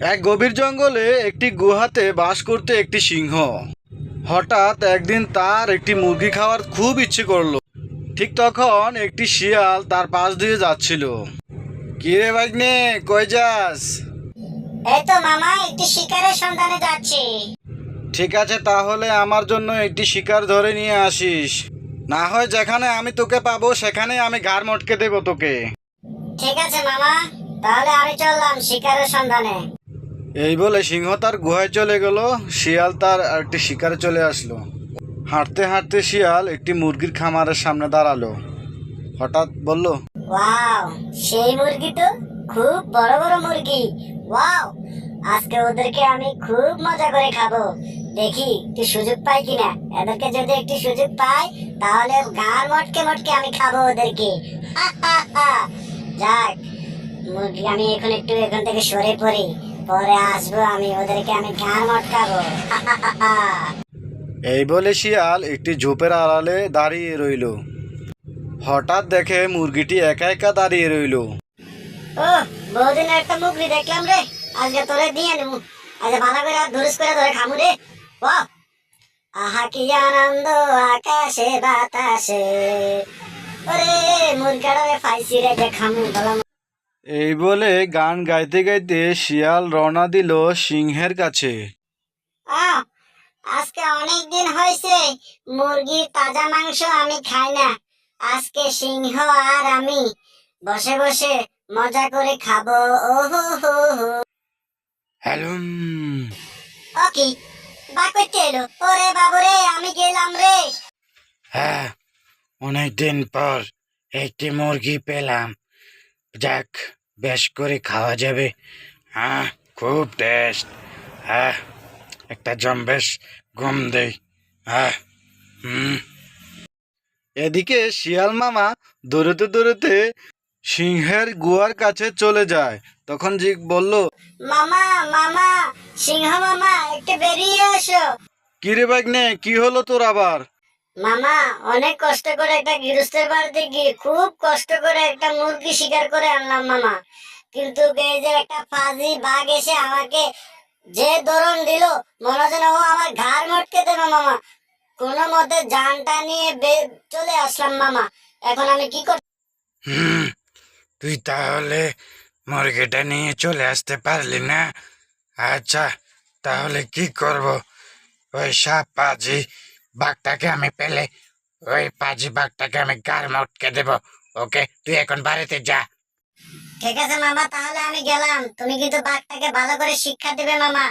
এক গভীর জঙ্গলে একটি গুহাতে বাস করতে একটি সিংহ। হঠাৎ একদিন তার একটি মুরগি খাওয়ার খুব ইচ্ছে করলো। ঠিক তখন একটি শিয়াল তার পাশ দিয়ে যাচ্ছিল। কি রে ভাগ্নে, কই যাস? এই তো মামা, একটি শিকারের সন্ধানে যাচ্ছি। ঠিক আছে, তাহলে আমার জন্য একটি শিকার ধরে নিয়ে আসিস। না হয় যেখানে আমি তোকে পাবো সেখানে আমি ঘাড় মটকে দেবো তোকে। ঠিক আছে মামা, তাহলে আমি চললাম শিকারের সন্ধানে। এই বলে সিংহ তার গুহায় চলে গেল। শিয়াল তার একটি শিকারে চলে আসলো। হাঁটতে হাঁটতে শিয়াল একটি মুরগির খামারের সামনে দাঁড়ালো। হঠাৎ বলল, ওয়াও, সেই মুরগি তো খুব বড় বড় মুরগি। ওয়াও, আজকে ওদেরকে আমি খুব মজা করে খাবো। দেখি একটু সুযোগ পাই কিনা। এদেরকে যদি একটু সুযোগ পাই তাহলে গান মটকে মটকে আমি খাবো ওদেরকে। হা, হা, হা। যাক, মুরগি আমি এখন একটু এখান থেকে সরে পড়ি, পরে আসবো আমি, ওদেরকে আমি গান মটকাবো। হা, হা, হা, হা। এই বলে শিয়াল একটি ঝোপের আড়ালে দাঁড়িয়ে রইল। হঠাৎ দেখে মুরগিটি একা একা দাঁড়িয়ে রইল। ও, বহুদিনের একটা মুগরি দেখলাম রে, আজকে তোরে দিয়ে নেবো। আজ ভালো করে ধুরুস করে ধরে খামু রে। বাহ, আহা কি আনন্দ আকাশে বাতাসে। ওরে মুরগাটা ফাইসি রে, যে খামু বললাম। এই বলে গান গাইতে গাইতে শিয়াল রওনা দিল সিংহের কাছে। আহ, আজকে অনেক দিন হয়েছে মুরগির তাজা মাংস আমি খাই না। আজকে সিংহ আর আমি বসে বসে মজা করে খাবো। ও হো হো হো। হ্যালুম। ও কি বা করতে এলো? ওরে বাবুরে, আমি গেলাম রে। হ্যাঁ, অনেকদিন পর একটি মুরগি পেলাম। যাক, বেশ করে খাওয়া যাবে। হ্যাঁ, খুব টেস্ট। হ্যাঁ, একটা জম্বেশ ঘুম দেই। হ্যাঁ। হুম। এদিকে শিয়াল মামা দৌড়তে দৌড়তে সিংহের গুহার কাছে চলে যায়। তখন জিক বলল, মামা, মামা, সিংহ মামা, একটু বেরিয়ে এসো। কিরে ভাগ্নে, কি হলো তোর আবার? মামা, অনেক কষ্ট করে একটা গৃহস্থের বাড়িতে গিয়ে খুব কষ্ট করে একটা মুরগি শিকার করে আনলাম মামা। কিন্তু এই যে একটা ফাজি বাঘ এসে আমাকে যে দরণ দিল, মনে হয় যেন ও আমার ঘাড় মটকে দেবে মামা। কোনো মতে জানটা নিয়ে চলে আসলাম মামা। এখন আমি কি করব? হুম, তুই তাহলে মুরগিটা নিয়ে চলে আসতে পারলি না? আচ্ছা, তাহলে কি করব? ওই সাপ পাজি বাঘটাকে আমি পেলে ওই পাজি বাঘটাকে আমি গার মটকে দেব। ওকে, তুই এখন বাড়িতে যা। ঠিক আছে মামা, তাহলে আমি গেলাম। তুমি কিন্তু বাঘটাকে ভালো করে শিক্ষা দিবে মামা।